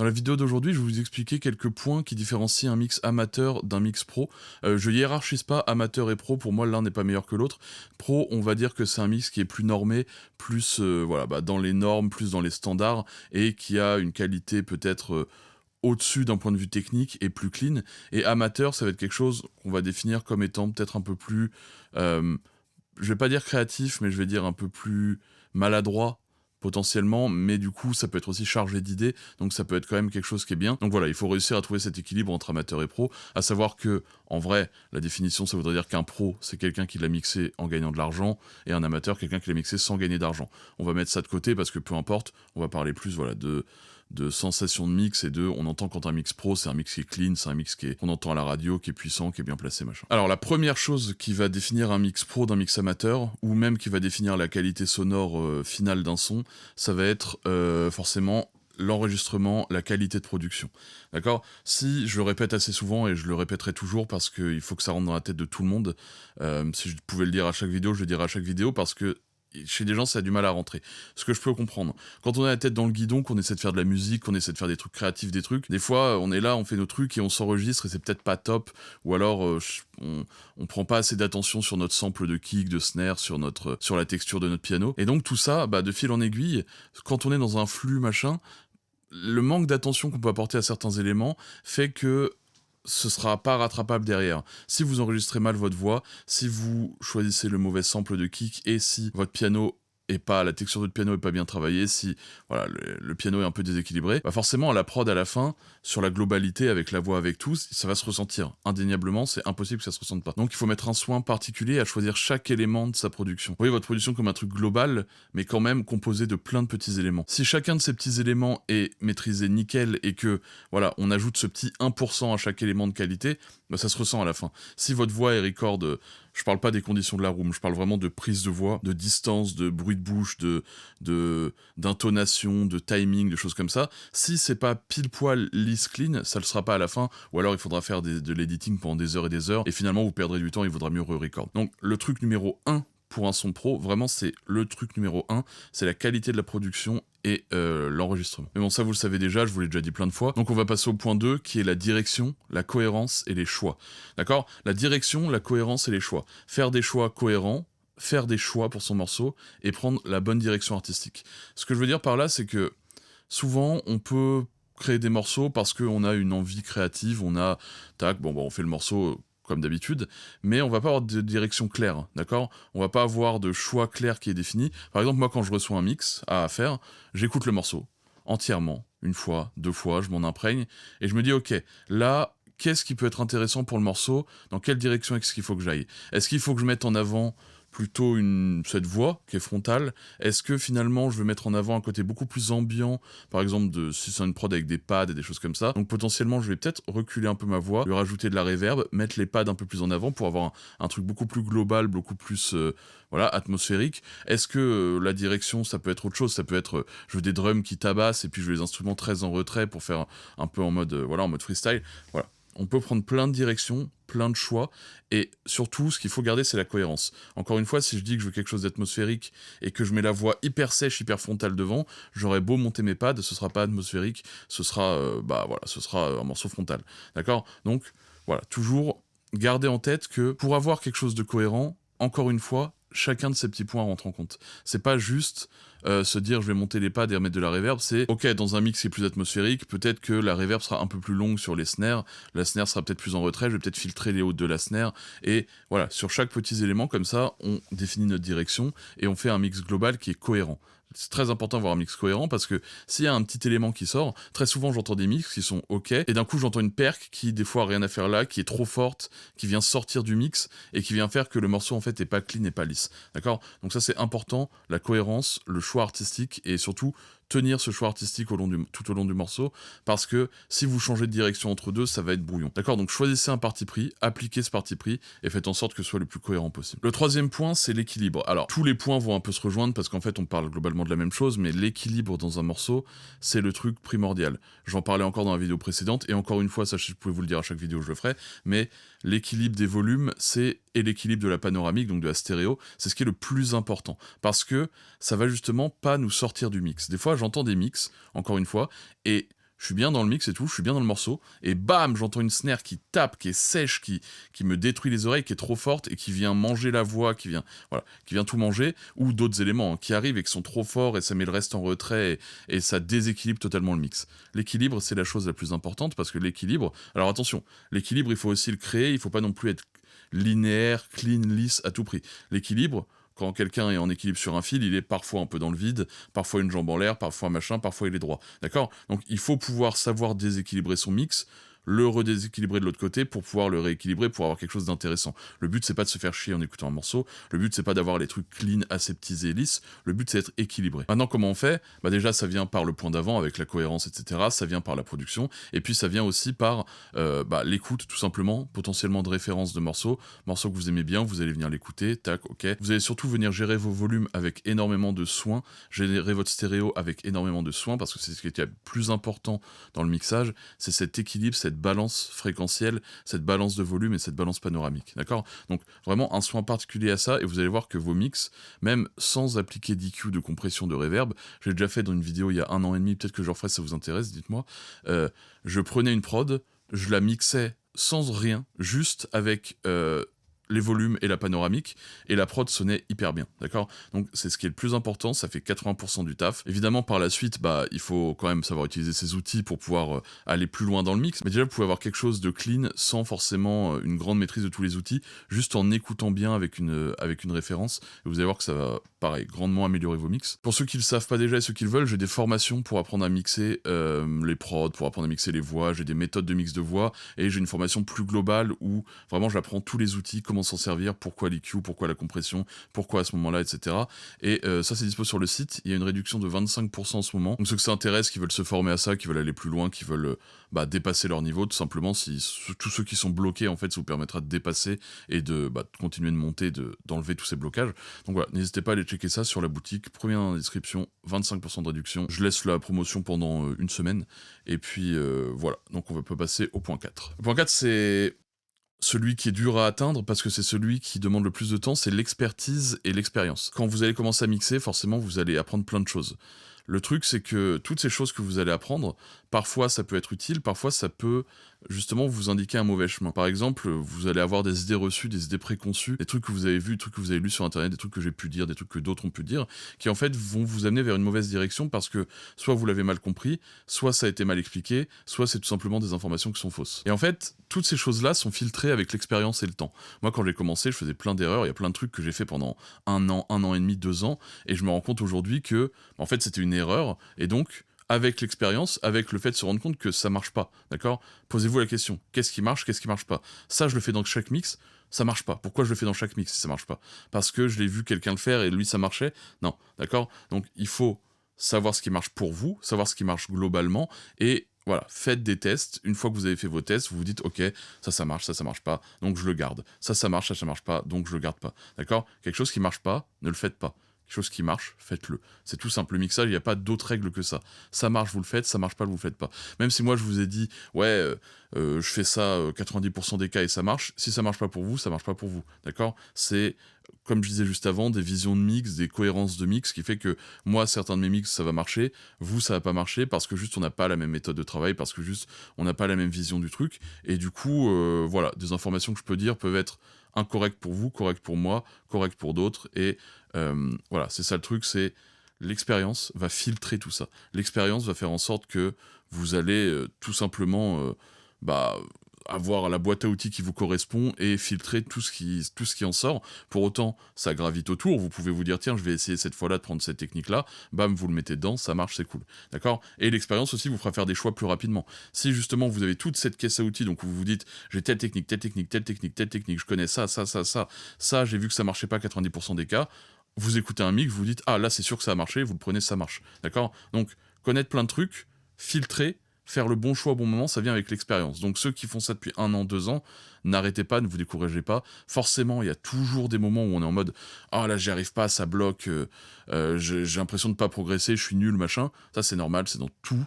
Dans la vidéo d'aujourd'hui, je vais vous expliquer quelques points qui différencient un mix amateur d'un mix pro. Je hiérarchise pas amateur et pro, pour moi l'un n'est pas meilleur que l'autre. Pro, on va dire que c'est un mix qui est plus normé, plus voilà, dans les normes, plus dans les standards, et qui a une qualité peut-être au-dessus d'un point de vue technique et plus clean. Et amateur, ça va être quelque chose qu'on va définir comme étant peut-être un peu plus, je vais pas dire créatif, mais je vais dire un peu plus maladroit potentiellement, mais du coup ça peut être aussi chargé d'idées, donc ça peut être quand même quelque chose qui est bien. Donc voilà, il faut réussir à trouver cet équilibre entre amateur et pro, à savoir que, en vrai, la définition ça voudrait dire qu'un pro c'est quelqu'un qui l'a mixé en gagnant de l'argent, et un amateur quelqu'un qui l'a mixé sans gagner d'argent. On va mettre ça de côté parce que peu importe, on va parler plus voilà de sensation de mix et de on entend quand un mix pro c'est un mix qui est clean, c'est un mix qu'on entend à la radio, qui est puissant, qui est bien placé, machin. Alors la première chose qui va définir un mix pro d'un mix amateur, ou même qui va définir la qualité sonore finale d'un son, ça va être forcément l'enregistrement, la qualité de production. D'accord? Si je le répète assez souvent, et je le répéterai toujours parce qu'il faut que ça rentre dans la tête de tout le monde, si je pouvais le dire à chaque vidéo, je le dirais à chaque vidéo parce que chez des gens, ça a du mal à rentrer. Ce que je peux comprendre. Quand on a la tête dans le guidon, qu'on essaie de faire de la musique, qu'on essaie de faire des trucs créatifs, des trucs, des fois, on est là, on fait nos trucs et on s'enregistre et c'est peut-être pas top, ou alors on prend pas assez d'attention sur notre sample de kick, de snare, sur la texture de notre piano. Et donc tout ça, de fil en aiguille, quand on est dans un flux machin, le manque d'attention qu'on peut apporter à certains éléments fait que ce sera pas rattrapable derrière. Si vous enregistrez mal votre voix, si vous choisissez le mauvais sample de kick, et si votre piano est pas, la texture de votre piano est pas bien travaillée, si voilà le piano est un peu déséquilibré, forcément à la prod à la fin, sur la globalité avec la voix avec tout, ça va se ressentir. Indéniablement, c'est impossible que ça se ressente pas. Donc il faut mettre un soin particulier à choisir chaque élément de sa production. Vous voyez votre production comme un truc global, mais quand même composé de plein de petits éléments. Si chacun de ces petits éléments est maîtrisé nickel et que voilà, on ajoute ce petit 1% à chaque élément de qualité, ça se ressent à la fin. Si votre voix est record, je parle pas des conditions de la room, je parle vraiment de prise de voix, de distance, de bruit de bouche, d'intonation, de timing, de choses comme ça. Si c'est pas pile poil lisse clean, ça le sera pas à la fin, ou alors il faudra faire de l'editing pendant des heures et des heures, et finalement vous perdrez du temps, il vaudra mieux re-record. Donc le truc numéro 1 pour un son pro, vraiment c'est le truc numéro 1, c'est la qualité de la production et l'enregistrement. Mais bon, ça vous le savez déjà, je vous l'ai déjà dit plein de fois. Donc on va passer au point 2, qui est la direction, la cohérence et les choix. D'accord? La direction, la cohérence et les choix. Faire des choix cohérents, faire des choix pour son morceau, et prendre la bonne direction artistique. Ce que je veux dire par là, c'est que souvent, on peut créer des morceaux parce qu'on a une envie créative, on a, tac, on fait le morceau comme d'habitude, mais on va pas avoir de direction claire, d'accord? On va pas avoir de choix clair qui est défini. Par exemple, moi, quand je reçois un mix à faire, j'écoute le morceau entièrement, une fois, deux fois, je m'en imprègne, et je me dis, ok, là, qu'est-ce qui peut être intéressant pour le morceau? Dans quelle direction est-ce qu'il faut que j'aille? Est-ce qu'il faut que je mette en avant plutôt cette voix qui est frontale? Est-ce que finalement je veux mettre en avant un côté beaucoup plus ambiant, par exemple si c'est une prod avec des pads et des choses comme ça, donc potentiellement je vais peut-être reculer un peu ma voix, lui rajouter de la reverb, mettre les pads un peu plus en avant pour avoir un truc beaucoup plus global, beaucoup plus atmosphérique. Est-ce que la direction ça peut être autre chose? Ça peut être je veux des drums qui tabassent et puis je veux les instruments très en retrait pour faire un peu en mode en mode freestyle. Voilà. On peut prendre plein de directions, plein de choix, et surtout, ce qu'il faut garder, c'est la cohérence. Encore une fois, si je dis que je veux quelque chose d'atmosphérique, et que je mets la voix hyper sèche, hyper frontale devant, j'aurais beau monter mes pads, ce sera pas atmosphérique, ce sera, ce sera un morceau frontal. D'accord? Donc, voilà, toujours garder en tête que pour avoir quelque chose de cohérent, encore une fois, chacun de ces petits points rentre en compte. C'est pas juste se dire je vais monter les pads et remettre de la reverb, c'est ok, dans un mix qui est plus atmosphérique, peut-être que la reverb sera un peu plus longue sur les snares, la snare sera peut-être plus en retrait, je vais peut-être filtrer les hautes de la snare, et voilà, sur chaque petit élément comme ça, on définit notre direction et on fait un mix global qui est cohérent. C'est très important d'avoir un mix cohérent parce que s'il y a un petit élément qui sort, très souvent j'entends des mix qui sont ok, et d'un coup j'entends une perc qui des fois a rien à faire là, qui est trop forte, qui vient sortir du mix et qui vient faire que le morceau en fait est pas clean et pas lisse. D'accord? Donc ça c'est important, la cohérence, le choix artistique et surtout tenir ce choix artistique tout au long du morceau, parce que si vous changez de direction entre deux, ça va être brouillon. D'accord? Donc choisissez un parti pris, appliquez ce parti pris, et faites en sorte que ce soit le plus cohérent possible. Le troisième point, c'est l'équilibre. Alors, tous les points vont un peu se rejoindre, parce qu'en fait, on parle globalement de la même chose, mais l'équilibre dans un morceau, c'est le truc primordial. J'en parlais encore dans la vidéo précédente, et encore une fois, ça je pouvais vous le dire à chaque vidéo, je le ferai, mais l'équilibre des volumes, et l'équilibre de la panoramique, donc de la stéréo, c'est ce qui est le plus important, parce que ça va justement pas nous sortir du mix. Des fois, j'entends des mix, encore une fois, et je suis bien dans le mix et tout, je suis bien dans le morceau, et bam, j'entends une snare qui tape, qui est sèche, qui me détruit les oreilles, qui est trop forte, et qui vient manger la voix, voilà, qui vient tout manger, ou d'autres éléments, hein, qui arrivent et qui sont trop forts, et ça met le reste en retrait, et ça déséquilibre totalement le mix. L'équilibre, c'est la chose la plus importante, parce que l'équilibre... Alors attention, l'équilibre, il faut aussi le créer, il faut pas non plus être linéaire, clean, lisse à tout prix. L'équilibre, quand quelqu'un est en équilibre sur un fil, il est parfois un peu dans le vide, parfois une jambe en l'air, parfois un machin, parfois il est droit. D'accord? Donc il faut pouvoir savoir déséquilibrer son mix, le redéséquilibrer de l'autre côté pour pouvoir le rééquilibrer, pour avoir quelque chose d'intéressant. Le but, c'est pas de se faire chier en écoutant un morceau, le but, c'est pas d'avoir les trucs clean, aseptisés et lisses, le but, c'est d'être équilibré. Maintenant, comment on fait? Bah déjà, ça vient par le point d'avant, avec la cohérence, etc., ça vient par la production, et puis ça vient aussi par l'écoute, tout simplement, potentiellement de références de morceaux que vous aimez bien, vous allez venir l'écouter, tac, ok. Vous allez surtout venir gérer vos volumes avec énormément de soin, gérer votre stéréo avec énormément de soin, parce que c'est ce qui est le plus important dans le mixage, c'est cet équilibre, cette balance fréquentielle, cette balance de volume et cette balance panoramique, d'accord? Donc vraiment un soin particulier à ça, et vous allez voir que vos mix, même sans appliquer d'EQ, de compression, de reverb, j'ai déjà fait dans une vidéo il y a 1 an et demi, peut-être que je referai si ça vous intéresse, dites-moi, je prenais une prod, je la mixais sans rien, juste avec les volumes et la panoramique, et la prod sonnait hyper bien, d'accord? Donc c'est ce qui est le plus important, ça fait 80% du taf. Évidemment, par la suite, bah, il faut quand même savoir utiliser ces outils pour pouvoir aller plus loin dans le mix, mais déjà, vous pouvez avoir quelque chose de clean, sans forcément une grande maîtrise de tous les outils, juste en écoutant bien avec une référence, et vous allez voir que ça va, pareil, grandement améliorer vos mix. Pour ceux qui le savent pas déjà et ceux qui le veulent, j'ai des formations pour apprendre à mixer les prods, pour apprendre à mixer les voix, j'ai des méthodes de mix de voix, et j'ai une formation plus globale où vraiment j'apprends tous les outils, comment s'en servir, pourquoi l'EQ, pourquoi la compression, pourquoi à ce moment-là, etc. Et ça, c'est dispo sur le site. Il y a une réduction de 25% en ce moment. Donc ceux que ça intéresse, qui veulent se former à ça, qui veulent aller plus loin, qui veulent dépasser leur niveau, tout simplement, tous ceux qui sont bloqués, en fait, ça vous permettra de dépasser et de continuer de monter, d'enlever tous ces blocages. Donc voilà, n'hésitez pas à aller checker ça sur la boutique. Premier dans la description, 25% de réduction. Je laisse la promotion pendant une semaine. Et puis voilà, donc on peut passer au point 4. Le point 4, c'est celui qui est dur à atteindre, parce que c'est celui qui demande le plus de temps, c'est l'expertise et l'expérience. Quand vous allez commencer à mixer, forcément, vous allez apprendre plein de choses. Le truc, c'est que toutes ces choses que vous allez apprendre, parfois ça peut être utile, parfois ça peut justement vous indiquer un mauvais chemin. Par exemple, vous allez avoir des idées reçues, des idées préconçues, des trucs que vous avez vus, des trucs que vous avez lus sur internet, des trucs que j'ai pu dire, des trucs que d'autres ont pu dire, qui en fait vont vous amener vers une mauvaise direction parce que soit vous l'avez mal compris, soit ça a été mal expliqué, soit c'est tout simplement des informations qui sont fausses. Et en fait, toutes ces choses-là sont filtrées avec l'expérience et le temps. Moi, quand j'ai commencé, je faisais plein d'erreurs, il y a plein de trucs que j'ai fait pendant 1 an et demi, 2 ans, et je me rends compte aujourd'hui que, en fait, c'était une erreur, et donc, avec l'expérience, avec le fait de se rendre compte que ça marche pas, d'accord? Posez-vous la question, qu'est-ce qui marche pas? Ça, je le fais dans chaque mix, ça marche pas. Pourquoi je le fais dans chaque mix si ça marche pas? Parce que je l'ai vu quelqu'un le faire et lui ça marchait? Non, d'accord? Donc il faut savoir ce qui marche pour vous, savoir ce qui marche globalement, et voilà, faites des tests. Une fois que vous avez fait vos tests, vous vous dites, ok, ça marche pas, donc je le garde. Ça marche pas, donc je le garde pas. D'accord? Quelque chose qui marche pas, ne le faites pas. Quelque chose qui marche, faites-le. C'est tout simple. Le mixage, il n'y a pas d'autres règles que ça. Ça marche, vous le faites, ça marche pas, vous le faites pas. Même si moi je vous ai dit, ouais, je fais ça 90% des cas et ça marche, si ça marche pas pour vous, ça marche pas pour vous. D'accord? C'est, comme je disais juste avant, des visions de mix, des cohérences de mix, qui fait que moi, certains de mes mix, ça va marcher, vous, ça va pas marcher, parce que juste on n'a pas la même méthode de travail, parce que juste on n'a pas la même vision du truc. Et du coup, voilà, des informations que je peux dire peuvent être incorrectes pour vous, correctes pour moi, correctes pour d'autres, et voilà, c'est ça le truc, c'est l'expérience va filtrer tout ça. L'expérience va faire en sorte que vous allez tout simplement avoir la boîte à outils qui vous correspond et filtrer tout ce qui en sort. Pour autant, ça gravite autour. Vous pouvez vous dire, tiens, je vais essayer cette fois-là de prendre cette technique-là. Bam, vous le mettez dedans, ça marche, c'est cool. D'accord? Et l'expérience aussi vous fera faire des choix plus rapidement. Si justement vous avez toute cette caisse à outils, donc vous vous dites, j'ai telle technique, je connais ça, j'ai vu que ça marchait pas 90% des cas, vous écoutez un mix, vous dites, ah là c'est sûr que ça a marché, vous le prenez, ça marche. D'accord? Donc, connaître plein de trucs, filtrer, faire le bon choix au bon moment, ça vient avec l'expérience. Donc ceux qui font ça depuis 1 an, 2 ans, n'arrêtez pas, ne vous découragez pas. Forcément, il y a toujours des moments où on est en mode « Ah là, j'y arrive pas, ça bloque, j'ai l'impression de pas progresser, je suis nul, machin. » Ça, c'est normal, c'est dans tout.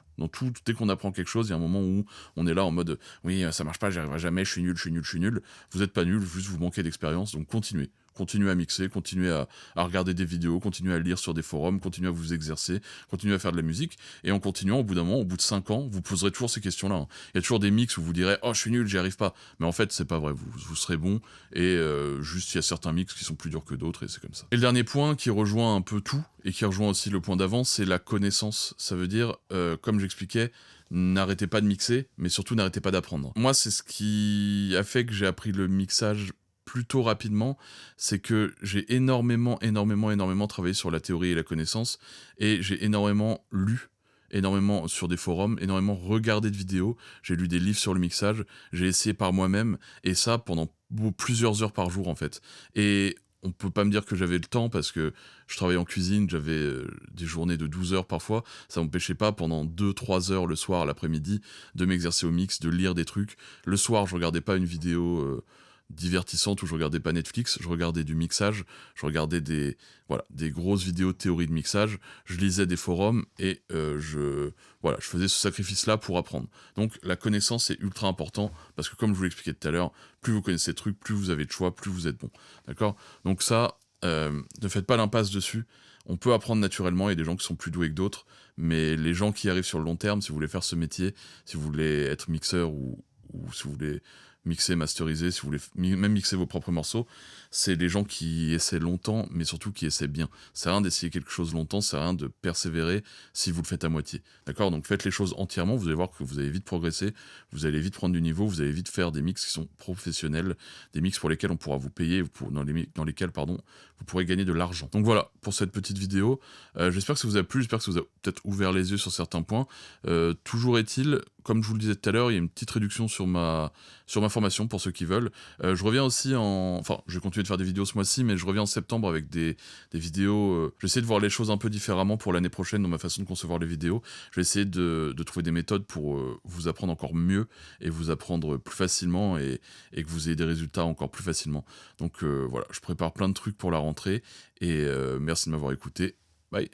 Dès qu'on apprend quelque chose, il y a un moment où on est là en mode « Oui, ça marche pas, j'y arriverai jamais, je suis nul. » Vous êtes pas nul, juste vous manquez d'expérience, donc continuez. continuez à mixer, continuez à regarder des vidéos, continuez à lire sur des forums, continuez à vous exercer, continuez à faire de la musique, et en continuant, au bout d'un moment, au bout de 5 ans, vous poserez toujours ces questions-là, hein. Il y a toujours des mix où vous direz « Oh, je suis nul, j'y arrive pas », mais en fait, c'est pas vrai, vous serez bon, et juste, il y a certains mix qui sont plus durs que d'autres, et c'est comme ça. Et le dernier point, qui rejoint un peu tout, et qui rejoint aussi le point d'avant, c'est la connaissance. Ça veut dire, comme j'expliquais, n'arrêtez pas de mixer, mais surtout n'arrêtez pas d'apprendre. Moi, c'est ce qui a fait que j'ai appris le mixage plutôt rapidement, c'est que j'ai énormément travaillé sur la théorie et la connaissance, et j'ai énormément lu, énormément sur des forums, énormément regardé de vidéos, j'ai lu des livres sur le mixage, j'ai essayé par moi-même, et ça pendant plusieurs heures par jour en fait. Et on peut pas me dire que j'avais le temps parce que je travaillais en cuisine, j'avais des journées de 12 heures parfois, ça m'empêchait pas pendant 2-3 heures le soir, l'après-midi, de m'exercer au mix, de lire des trucs. Le soir, je regardais pas une vidéo divertissante où je regardais pas Netflix, je regardais du mixage, je regardais des grosses vidéos de théorie de mixage, je lisais des forums et je faisais ce sacrifice-là pour apprendre. Donc la connaissance est ultra important parce que comme je vous l'expliquais tout à l'heure, plus vous connaissez le truc, plus vous avez de choix, plus vous êtes bon. D'accord ? Donc ça, ne faites pas l'impasse dessus. On peut apprendre naturellement, il y a des gens qui sont plus doués que d'autres, mais les gens qui arrivent sur le long terme, si vous voulez faire ce métier, si vous voulez être mixeur ou si vous voulez mixer, masteriser, si vous voulez même mixer vos propres morceaux, c'est les gens qui essaient longtemps, mais surtout qui essaient bien. C'est rien d'essayer quelque chose longtemps, c'est rien de persévérer si vous le faites à moitié. D'accord ? Donc faites les choses entièrement, vous allez voir que vous allez vite progresser, vous allez vite prendre du niveau, vous allez vite faire des mix qui sont professionnels, des mix pour lesquels on pourra vous payer, dans lesquels vous pourrez gagner de l'argent. Donc voilà, pour cette petite vidéo, j'espère que ça vous a plu, j'espère que ça vous a peut-être ouvert les yeux sur certains points. Toujours est-il, comme je vous le disais tout à l'heure, il y a une petite réduction sur ma formation pour ceux qui veulent. Je reviens aussi je vais continuer de faire des vidéos ce mois-ci, mais je reviens en septembre avec des vidéos. J'essaie de voir les choses un peu différemment pour l'année prochaine dans ma façon de concevoir les vidéos. Je vais essayer de trouver des méthodes pour vous apprendre encore mieux et vous apprendre plus facilement et que vous ayez des résultats encore plus facilement. Donc voilà, je prépare plein de trucs pour la rentrée et merci de m'avoir écouté. Bye.